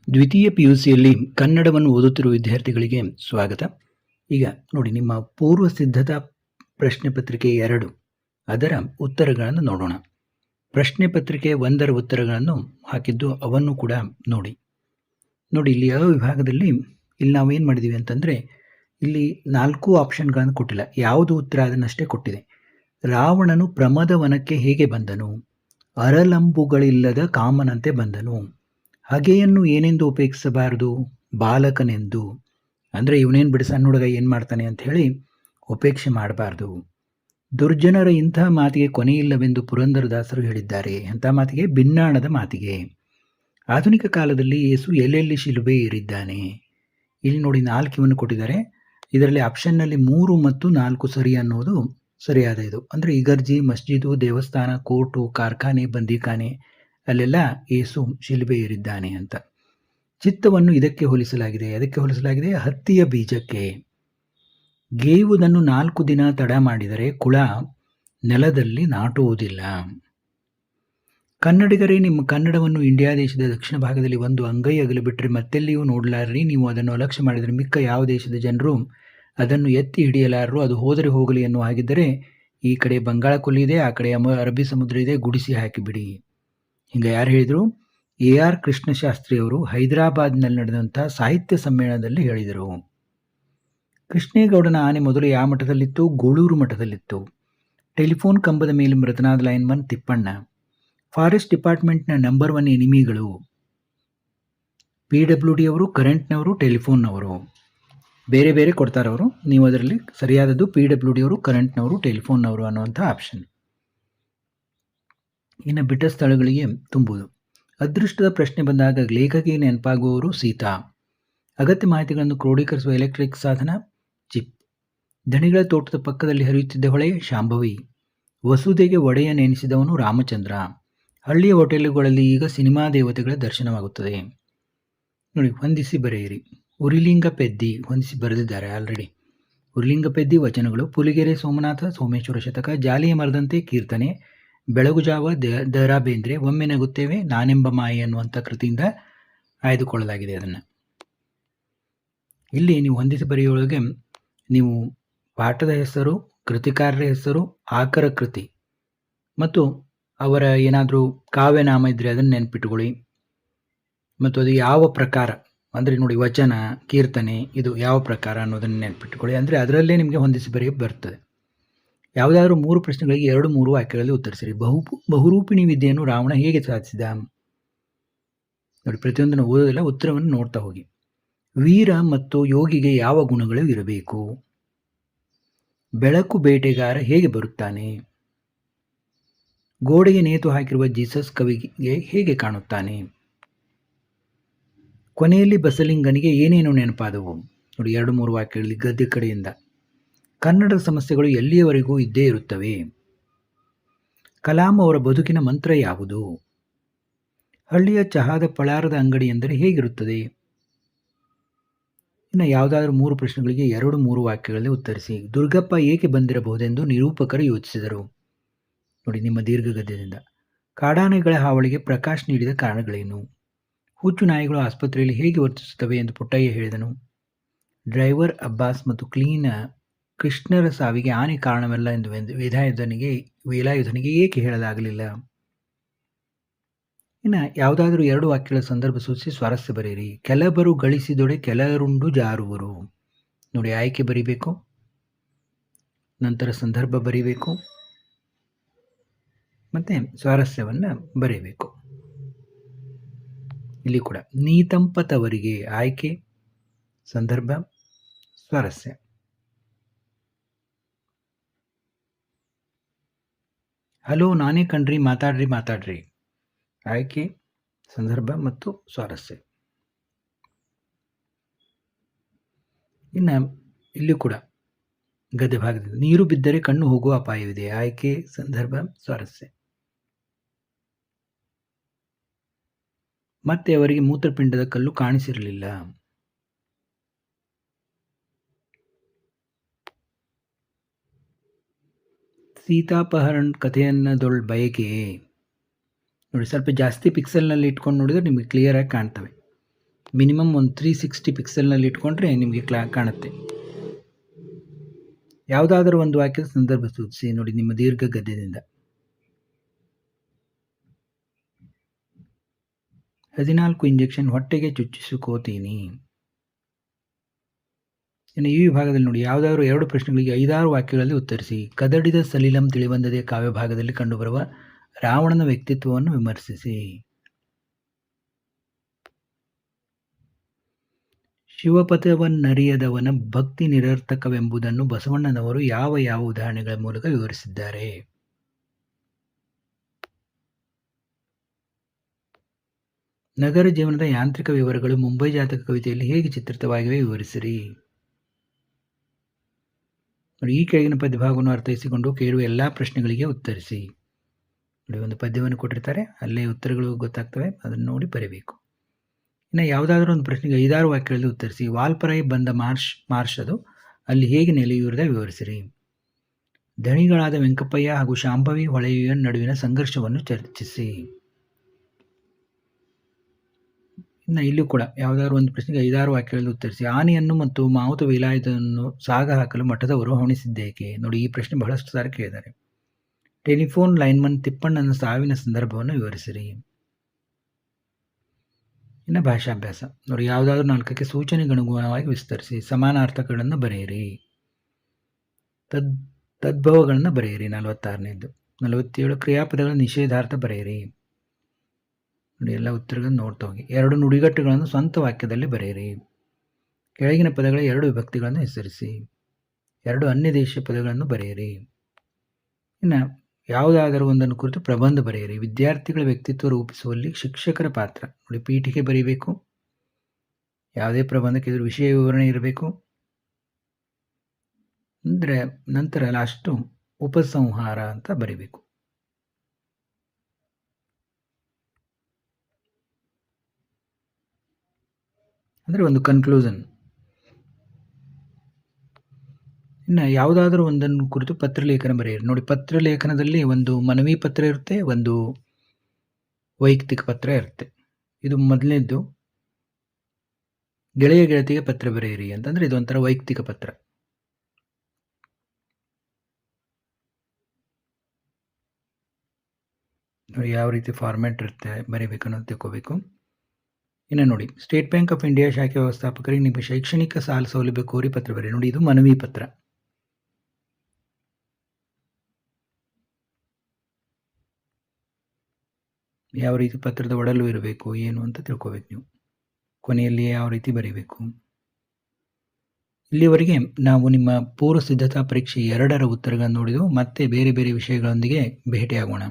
ದ್ವಿತೀಯ ಪಿಯುಸಿಯಲ್ಲಿ ಕನ್ನಡವನ್ನು ಓದುತ್ತಿರುವ ವಿದ್ಯಾರ್ಥಿಗಳಿಗೆ ಸ್ವಾಗತ. ಈಗ ನೋಡಿ, ನಿಮ್ಮ ಪೂರ್ವ ಸಿದ್ಧತಾ ಪ್ರಶ್ನೆ ಪತ್ರಿಕೆ 2 ಅದರ ಉತ್ತರಗಳನ್ನು ನೋಡೋಣ. ಪ್ರಶ್ನೆ ಪತ್ರಿಕೆ 1ರ ಉತ್ತರಗಳನ್ನು ಹಾಕಿದ್ದು ಅವನ್ನು ಕೂಡ ನೋಡಿ. ಇಲ್ಲಿ ಯಾವ ವಿಭಾಗದಲ್ಲಿ ಇಲ್ಲಿ ನಾವೇನು ಮಾಡಿದ್ದೀವಿ ಅಂತಂದರೆ, ಇಲ್ಲಿ 4 ಆಪ್ಷನ್ಗಳನ್ನು ಕೊಟ್ಟಿಲ್ಲ, ಯಾವುದು ಉತ್ತರ ಅದನ್ನಷ್ಟೇ ಕೊಟ್ಟಿದೆ. ರಾವಣನು ಪ್ರಮದವನಕ್ಕೆ ಹೇಗೆ ಬಂದನು? ಅರಲಂಬುಗಳಿಲ್ಲದ ಕಾಮನಂತೆ ಬಂದನು. ಹಗೆಯನ್ನು ಏನೆಂದು ಉಪೇಕ್ಷಿಸಬಾರದು? ಬಾಲಕನೆಂದು. ಅಂದರೆ ಇವನೇನು ಬಿಡಿ ಸಣ್ಣ ಹುಡುಗ ಏನು ಮಾಡ್ತಾನೆ ಅಂತ ಹೇಳಿ ಉಪೇಕ್ಷೆ ಮಾಡಬಾರ್ದು. ದುರ್ಜನರ ಇಂಥ ಮಾತಿಗೆ ಕೊನೆಯಿಲ್ಲವೆಂದು ಪುರಂದರದಾಸರು ಹೇಳಿದ್ದಾರೆ. ಅಂಥ ಮಾತಿಗೆ ಭಿನ್ನಾಣದ ಮಾತಿಗೆ. ಆಧುನಿಕ ಕಾಲದಲ್ಲಿ ಯೇಸು ಎಲ್ಲೆಲ್ಲಿ ಶಿಲುಬೆ ಏರಿದ್ದಾನೆ? ಇಲ್ಲಿ ನೋಡಿ 4 ಇವನ್ನು ಕೊಟ್ಟಿದ್ದಾರೆ. ಇದರಲ್ಲಿ ಆಪ್ಷನ್ನಲ್ಲಿ 3 ಮತ್ತು 4 ಸರಿ ಅನ್ನೋದು ಸರಿಯಾದ ಇದು. ಅಂದರೆ ಇಗರ್ಜಿ, ಮಸ್ಜಿದು, ದೇವಸ್ಥಾನ, ಕೋರ್ಟು, ಕಾರ್ಖಾನೆ, ಬಂದಿಖಾನೆ ಅಲ್ಲೆಲ್ಲ ಯೇಸು ಶಿಲುಬೆ ಏರಿದ್ದಾನೆ ಅಂತ. ಚಿತ್ತವನ್ನು ಇದಕ್ಕೆ ಹೋಲಿಸಲಾಗಿದೆ. ಅದಕ್ಕೆ ಹೋಲಿಸಲಾಗಿದೆ ಹತ್ತಿಯ ಬೀಜಕ್ಕೆ. ಗೇಯುವುದನ್ನು 4 ದಿನ ತಡ ಮಾಡಿದರೆ ಕುಳ ನೆಲದಲ್ಲಿ ನಾಟುವುದಿಲ್ಲ. ಕನ್ನಡಿಗರೇ, ನಿಮ್ಮ ಕನ್ನಡವನ್ನು ಇಂಡಿಯಾ ದೇಶದ ದಕ್ಷಿಣ ಭಾಗದಲ್ಲಿ ಒಂದು ಅಂಗೈ ಅಗಲು ಬಿಟ್ಟರೆ ಮತ್ತೆಲ್ಲಿಯೂ ನೋಡಲಾರ್ರಿ. ನೀವು ಅದನ್ನು ಅಲಕ್ಷ್ಯ ಮಾಡಿದರೆ ಮಿಕ್ಕ ಯಾವ ದೇಶದ ಜನರು ಅದನ್ನು ಎತ್ತಿ ಹಿಡಿಯಲಾರರು. ಅದು ಹೋದರೆ ಹೋಗಲಿ ಎನ್ನುವ ಹಾಗಿದ್ದರೆ ಈ ಕಡೆ ಬಂಗಾಳ ಕೊಲ್ಲಿ ಇದೆ, ಆ ಕಡೆ ಅರಬ್ಬಿ ಸಮುದ್ರ ಇದೆ, ಗುಡಿಸಿ ಹಾಕಿಬಿಡಿ. ಹಿಂಗೆ ಯಾರು ಹೇಳಿದರು? AR ಕೃಷ್ಣಶಾಸ್ತ್ರಿ ಅವರು ಹೈದರಾಬಾದ್ನಲ್ಲಿ ನಡೆದಂಥ ಸಾಹಿತ್ಯ ಸಮ್ಮೇಳನದಲ್ಲಿ ಹೇಳಿದರು. ಕೃಷ್ಣೇಗೌಡನ ಆನೆ ಮೊದಲು ಯಾವ ಮಠದಲ್ಲಿತ್ತು? ಗೂಳೂರು ಮಠದಲ್ಲಿತ್ತು. ಟೆಲಿಫೋನ್ ಕಂಬದ ಮೇಲೆ ಮೃತನಾದ ಲೈನ್ಮನ್ ತಿಪ್ಪಣ್ಣ. ಫಾರೆಸ್ಟ್ ಡಿಪಾರ್ಟ್ಮೆಂಟ್ನ ನಂಬರ್ 1 ಎನಿಮಿಗಳು PWD ಅವರು, ಕರೆಂಟ್ನವರು, ಟೆಲಿಫೋನ್ನವರು. ಬೇರೆ ಬೇರೆ ಕೊಡ್ತಾರವರು. ನೀವು ಅದರಲ್ಲಿ ಸರಿಯಾದದ್ದು PWD ಅವರು, ಕರೆಂಟ್ನವರು, ಟೆಲಿಫೋನ್ನವರು ಅನ್ನುವಂಥ ಆಪ್ಷನ್. ಇನ್ನು ಬಿಟ್ಟ ಸ್ಥಳಗಳಿಗೆ ತುಂಬುವುದು. ಅದೃಷ್ಟದ ಪ್ರಶ್ನೆ ಬಂದಾಗ ಲೇಖಕಿಗೆ ನೆನಪಾಗುವವರು ಸೀತಾ. ಅಗತ್ಯ ಮಾಹಿತಿಗಳನ್ನು ಕ್ರೋಢೀಕರಿಸುವ ಎಲೆಕ್ಟ್ರಿಕ್ ಸಾಧನ ಚಿಪ್. ದಣಿಗಳ ತೋಟದ ಪಕ್ಕದಲ್ಲಿ ಹರಿಯುತ್ತಿದ್ದ ಹೊಳೆ ಶಾಂಭವಿ. ವಸುದೆಗೆ ಒಡೆಯ ನೆನೆಸಿದವನು ರಾಮಚಂದ್ರ. ಹಳ್ಳಿಯ ಹೋಟೆಲುಗಳಲ್ಲಿ ಈಗ ಸಿನಿಮಾ ದೇವತೆಗಳ ದರ್ಶನವಾಗುತ್ತದೆ. ನೋಡಿ, ಹೊಂದಿಸಿ ಬರೆಯಿರಿ. ಉರಿಲಿಂಗ ಪೆದ್ದಿ ಹೊಂದಿಸಿ ಬರೆದಿದ್ದಾರೆ ಆಲ್ರೆಡಿ. ಉರಿಲಿಂಗ ಪೆದ್ದಿ ವಚನಗಳು: ಪುಲಿಗೆರೆ ಸೋಮನಾಥ ಸೋಮೇಶ್ವರ ಶತಕ, ಜಾಲಿಯ ಮರದಂತೆ ಕೀರ್ತನೆ, ಬೆಳಗುಜಾವ ದ.ರಾ. ಬೇಂದ್ರೆ, ಒಮ್ಮೆ ನಗುತ್ತೇವೆ, ನಾನೆಂಬ ಮಾಯೆ ಅನ್ನುವಂಥ ಕೃತಿಯಿಂದ ಆಯ್ದುಕೊಳ್ಳಲಾಗಿದೆ. ಅದನ್ನು ಇಲ್ಲಿ ನೀವು ಹೊಂದಿಸಿ ಬರೆಯುವೊಳಗೆ ನೀವು ಪಾಠದ ಹೆಸರು, ಕೃತಿಕಾರರ ಹೆಸರು, ಆಕರ ಕೃತಿ ಮತ್ತು ಅವರ ಏನಾದರೂ ಕಾವ್ಯನಾಮ ಇದ್ದರೆ ಅದನ್ನು ನೆನಪಿಟ್ಟುಕೊಳ್ಳಿ. ಮತ್ತು ಅದು ಯಾವ ಪ್ರಕಾರ ಅಂದರೆ ನೋಡಿ, ವಚನ, ಕೀರ್ತನೆ ಇದು ಯಾವ ಪ್ರಕಾರ ಅನ್ನೋದನ್ನು ನೆನಪಿಟ್ಟುಕೊಳ್ಳಿ. ಅಂದರೆ ಅದರಲ್ಲೇ ನಿಮಗೆ ಹೊಂದಿಸಿ ಬರೆಯ ಬರ್ತದೆ. ಯಾವುದಾದ್ರೂ 3 ಪ್ರಶ್ನೆಗಳಿಗೆ 2-3 ವಾಕ್ಯಗಳಲ್ಲಿ ಉತ್ತರಿಸಿರಿ. ಬಹುರೂಪಿಣಿ ವಿದ್ಯೆಯನ್ನು ರಾವಣ ಹೇಗೆ ಸಾಧಿಸಿದ? ನೋಡಿ, ಪ್ರತಿಯೊಂದನ್ನು ಓದೋದಿಲ್ಲ, ಉತ್ತರವನ್ನು ನೋಡ್ತಾ ಹೋಗಿ. ವೀರ ಮತ್ತು ಯೋಗಿಗೆ ಯಾವ ಗುಣಗಳು ಇರಬೇಕು? ಬೆಳಕು ಬೇಟೆಗಾರ ಹೇಗೆ ಬರುತ್ತಾನೆ? ಗೋಡೆಗೆ ನೇತು ಹಾಕಿರುವ ಜೀಸಸ್ ಕವಿಗೆ ಹೇಗೆ ಕಾಣುತ್ತಾನೆ? ಕೊನೆಯಲ್ಲಿ ಬಸಲಿಂಗನಿಗೆ ಏನೇನು ನೆನಪಾದವು? ನೋಡಿ, 2-3 ವಾಕ್ಯಗಳಲ್ಲಿ ಗದ್ಯ ಕಡೆಯಿಂದ. ಕನ್ನಡದ ಸಮಸ್ಯೆಗಳು ಎಲ್ಲಿಯವರೆಗೂ ಇದ್ದೇ ಇರುತ್ತವೆ? ಕಲಾಂ ಅವರ ಬದುಕಿನ ಮಂತ್ರ ಯಾವುದು? ಹಳ್ಳಿಯ ಚಹಾದ ಪಳಾರದ ಅಂಗಡಿ ಎಂದರೆ ಹೇಗಿರುತ್ತದೆ? ಇನ್ನು ಯಾವುದಾದ್ರೂ 3 ಪ್ರಶ್ನೆಗಳಿಗೆ 2-3 ವಾಕ್ಯಗಳಲ್ಲಿ ಉತ್ತರಿಸಿ. ದುರ್ಗಪ್ಪ ಏಕೆ ಬಂದಿರಬಹುದೆಂದು ನಿರೂಪಕರು ಯೋಚಿಸಿದರು. ನೋಡಿ, ನಿಮ್ಮ ದೀರ್ಘ ಗದ್ಯದಿಂದ. ಕಾಡಾನೆಗಳ ಹಾವಳಿಗೆ ಪ್ರಕಾಶ್ ನೀಡಿದ ಕಾರಣಗಳೇನು? ಹುಚ್ಚು ನಾಯಿಗಳು ಆಸ್ಪತ್ರೆಯಲ್ಲಿ ಹೇಗೆ ವರ್ತಿಸುತ್ತವೆ ಎಂದು ಪುಟ್ಟಯ್ಯ ಹೇಳಿದನು. ಡ್ರೈವರ್ ಅಬ್ಬಾಸ್ ಮತ್ತು ಕೃಷ್ಣರ ಸಾವಿಗೆ ಆನೆ ಕಾರಣವಲ್ಲ ಎಂದು ವೇಲಾಯುಧನಿಗೆ ಏಕೆ ಹೇಳಲಾಗಲಿಲ್ಲ? ಇನ್ನು ಯಾವುದಾದ್ರೂ 2 ವಾಕ್ಯಗಳ ಸಂದರ್ಭ ಸೂಚಿಸಿ ಸ್ವಾರಸ್ಯ ಬರೆಯಿರಿ. ಕೆಲವರು ಗಳಿಸಿದೊಡೆ ಕೆಲರುಂಡು ಜಾರುವರು. ನೋಡಿ, ಆಯ್ಕೆ ಬರೀಬೇಕು, ನಂತರ ಸಂದರ್ಭ ಬರೀಬೇಕು, ಮತ್ತು ಸ್ವಾರಸ್ಯವನ್ನು ಬರೀಬೇಕು. ಇಲ್ಲಿ ಕೂಡ ನೀತಂಪತವರಿಗೆ ಆಯ್ಕೆ, ಸಂದರ್ಭ, ಸ್ವಾರಸ್ಯ. ಹಲೋ, ನಾನೇ ಕಣ್ರಿ, ಮಾತಾಡ್ರಿ ಆಯ್ಕೆ, ಸಂದರ್ಭ ಮತ್ತು ಸ್ವಾರಸ್ಯ. ಇನ್ನು ಇಲ್ಲಿ ಕೂಡ ಗದ್ಯ ಭಾಗದಿಂದ ನೀರು ಬಿದ್ದರೆ ಕಣ್ಣು ಹೋಗುವ ಅಪಾಯವಿದೆ. ಆಯ್ಕೆ, ಸಂದರ್ಭ, ಸ್ವಾರಸ್ಯ. ಮತ್ತೆ ಅವರಿಗೆ ಮೂತ್ರಪಿಂಡದ ಕಲ್ಲು ಕಾಣಿಸಿರಲಿಲ್ಲ. ಸೀತಾಪಹರಣ ಕಥೆಯನ್ನದೊಳ್ ಬಯಕೆ. ನೋಡಿ, ಸ್ವಲ್ಪ ಜಾಸ್ತಿ ಪಿಕ್ಸೆಲ್ನಲ್ಲಿ ಇಟ್ಕೊಂಡು ನೋಡಿದರೆ ನಿಮಗೆ ಕ್ಲಿಯರಾಗಿ ಕಾಣ್ತವೆ. ಮಿನಿಮಮ್ ಒಂದು 360 ಪಿಕ್ಸೆಲ್ನಲ್ಲಿ ಇಟ್ಕೊಂಡ್ರೆ ನಿಮಗೆ ಕಾಣುತ್ತೆ. ಯಾವುದಾದರೂ ಒಂದು ವಾಕ್ಯದ ಸಂದರ್ಭ ಸೂಚಿಸಿ ನೋಡಿ ನಿಮ್ಮ ದೀರ್ಘ ಗದ್ಯದಿಂದ. 14 ಇಂಜೆಕ್ಷನ್ ಹೊಟ್ಟೆಗೆ ಚುಚ್ಚಿಸಿಕೋತೀನಿ. ಇನ್ನು ಈ ವಿಭಾಗದಲ್ಲಿ ನೋಡಿ ಯಾವುದಾದ್ರು 2 ಪ್ರಶ್ನೆಗಳಿಗೆ 5-6 ವಾಕ್ಯಗಳಲ್ಲಿ ಉತ್ತರಿಸಿ. ಕದಡಿದ ಸಲಿಲಂ ತಿಳಿಬಂದದೆ ಕಾವ್ಯ ಭಾಗದಲ್ಲಿ ಕಂಡುಬರುವ ರಾವಣನ ವ್ಯಕ್ತಿತ್ವವನ್ನು ವಿಮರ್ಶಿಸಿ. ಶಿವಪಥವನ್ನರಿಯದವನ ಭಕ್ತಿ ನಿರರ್ಥಕವೆಂಬುದನ್ನು ಬಸವಣ್ಣನವರು ಯಾವ ಯಾವ ಉದಾಹರಣೆಗಳ ಮೂಲಕ ವಿವರಿಸಿದ್ದಾರೆ? ನಗರ ಜೀವನದ ಯಾಂತ್ರಿಕ ವಿವರಗಳು ಮುಂಬೈ ಜಾತಕ ಕವಿತೆಯಲ್ಲಿ ಹೇಗೆ ಚಿತ್ರಿತವಾಗಿವೆ ವಿವರಿಸಿರಿ. ಈ ಕೆಳಗಿನ ಪದ್ಯಭಾಗವನ್ನು ಅರ್ಥೈಸಿಕೊಂಡು ಕೇಳುವ ಎಲ್ಲ ಪ್ರಶ್ನೆಗಳಿಗೆ ಉತ್ತರಿಸಿ. ನೋಡಿ, ಒಂದು ಪದ್ಯವನ್ನು ಕೊಟ್ಟಿರ್ತಾರೆ, ಅಲ್ಲೇ ಉತ್ತರಗಳು ಗೊತ್ತಾಗ್ತವೆ, ಅದನ್ನು ನೋಡಿ ಬರೀಬೇಕು. ಇನ್ನು ಯಾವುದಾದ್ರೂ ಒಂದು ಪ್ರಶ್ನೆಗೆ 5-6 ವಾಕ್ಯಗಳಲ್ಲಿ ಉತ್ತರಿಸಿ. ವಾಲ್ಪರಾಯಿ ಬಂದ ಮಾರ್ಷ್ ಅದು ಅಲ್ಲಿ ಹೇಗೆ ನೆಲೆಯೂರಿದ ವಿವರಿಸಿರಿ. ಧಣಿಗಳಾದ ವೆಂಕಪ್ಪಯ್ಯ ಹಾಗೂ ಶಾಂಭವಿ ಹೊಳೆಯ ನಡುವಿನ ಸಂಘರ್ಷವನ್ನು ಚರ್ಚಿಸಿ. ಇನ್ನು ಇಲ್ಲೂ ಕೂಡ ಯಾವುದಾದ್ರು ಒಂದು ಪ್ರಶ್ನೆಗೆ 5-6 ವಾಕ್ಯಗಳಲ್ಲಿ ಉತ್ತರಿಸಿ. ಆನೆಯನ್ನು ಮತ್ತು ಮಾವುತ ವಿಲಾಯತನ್ನು ಸಾಗ ಹಾಕಲು ಮಠದವರು ಹವಣಿಸಿದ್ದೇಕೆ? ನೋಡಿ, ಈ ಪ್ರಶ್ನೆ ಬಹಳಷ್ಟು ಸಾರಿ ಕೇಳಿದ್ದಾರೆ. ಟೆಲಿಫೋನ್ ಲೈನ್ಮನ್ ತಿಪ್ಪಣ್ಣನ ಸಾವಿನ ಸಂದರ್ಭವನ್ನು ವಿವರಿಸಿರಿ. ಇನ್ನು ಭಾಷಾಭ್ಯಾಸ ನೋಡಿ, ಯಾವುದಾದ್ರೂ 4ಕ್ಕೆ ಸೂಚನೆಗನುಗುಣವಾಗಿ ವಿಸ್ತರಿಸಿ. ಸಮಾನಾರ್ಥಕಗಳನ್ನು ಬರೆಯಿರಿ. ತದ್ಭವಗಳನ್ನು ಬರೆಯಿರಿ. 46ನೇದು. 47 ಕ್ರಿಯಾಪದಗಳ ನಿಷೇಧಾರ್ಥ ಬರೆಯಿರಿ. ನೋಡಿ, ಎಲ್ಲ ಉತ್ತರಗಳನ್ನು ನೋಡ್ತಾ ಹೋಗಿ. 2 ನುಡಿಗಟ್ಟುಗಳನ್ನು ಸ್ವಂತ ವಾಕ್ಯದಲ್ಲಿ ಬರೆಯಿರಿ. ಕೆಳಗಿನ ಪದಗಳ 2 ವಿಭಕ್ತಿಗಳನ್ನು ಹೆಸರಿಸಿ. 2 ಅನ್ಯ ದೇಶೀಯ ಪದಗಳನ್ನು ಬರೆಯಿರಿ. ಇನ್ನು ಯಾವುದಾದರೂ ಒಂದನ್ನು ಕುರಿತು ಪ್ರಬಂಧ ಬರೆಯಿರಿ. ವಿದ್ಯಾರ್ಥಿಗಳ ವ್ಯಕ್ತಿತ್ವ ರೂಪಿಸುವಲ್ಲಿ ಶಿಕ್ಷಕರ ಪಾತ್ರ ನೋಡಿ, ಪೀಠಿಕೆ ಬರೀಬೇಕು. ಯಾವುದೇ ಪ್ರಬಂಧಕ್ಕೆ ಇದ್ರ ವಿಷಯ ವಿವರಣೆ ಇರಬೇಕು. ಅಂದರೆ ನಂತರ ಲಾಸ್ಟು ಉಪಸಂಹಾರ ಅಂತ ಬರೀಬೇಕು. ಅಂದರೆ ಒಂದು ಕನ್ಕ್ಲೂಷನ್. ಇನ್ನು ಯಾವುದಾದ್ರೂ ಒಂದನ್ನು ಕುರಿತು ಪತ್ರಲೇಖನ ಬರೆಯಿರಿ. ನೋಡಿ, ಪತ್ರಲೇಖನದಲ್ಲಿ ಒಂದು ಮನವಿ ಪತ್ರ ಇರುತ್ತೆ, ಒಂದು ವೈಯಕ್ತಿಕ ಪತ್ರ ಇರುತ್ತೆ. ಇದು ಮೊದಲನೇದ್ದು ಗೆಳೆಯ ಗೆಳತಿಗೆ ಪತ್ರ ಬರೆಯಿರಿ ಅಂತಂದರೆ ಇದೊಂಥರ ವೈಯಕ್ತಿಕ ಪತ್ರ. ನೋಡಿ, ಯಾವ ರೀತಿ ಫಾರ್ಮ್ಯಾಟ್ ಇರುತ್ತೆ ಬರೀಬೇಕನ್ನೋದು ತಿಳ್ಕೋಬೇಕು. ಇನ್ನು ನೋಡಿ, ಸ್ಟೇಟ್ ಬ್ಯಾಂಕ್ ಆಫ್ ಇಂಡಿಯಾ ಶಾಖೆ ವ್ಯವಸ್ಥಾಪಕರಿಗೆ ನಿಮ್ಮ ಶೈಕ್ಷಣಿಕ ಸಾಲ ಸೌಲಭ್ಯ ಕೋರಿ ಪತ್ರ ಬರೆಯಿರಿ. ನೋಡಿ, ಇದು ಮನವಿ ಪತ್ರ. ಯಾವ ರೀತಿ ಪತ್ರದ ಒಡಲು ಇರಬೇಕು ಏನು ಅಂತ ತಿಳ್ಕೋಬೇಕು ನೀವು. ಕೊನೆಯಲ್ಲಿ ಯಾವ ರೀತಿ ಬರೀಬೇಕು. ಇಲ್ಲಿವರೆಗೆ ನಾವು ನಿಮ್ಮ ಪೂರ್ವ ಸಿದ್ಧತಾ ಪರೀಕ್ಷೆ 2ರ ಉತ್ತರಗಳನ್ನು ನೋಡಿದೆವು. ಮತ್ತೆ ಬೇರೆ ಬೇರೆ ವಿಷಯಗಳೊಂದಿಗೆ ಭೇಟಿಯಾಗೋಣ.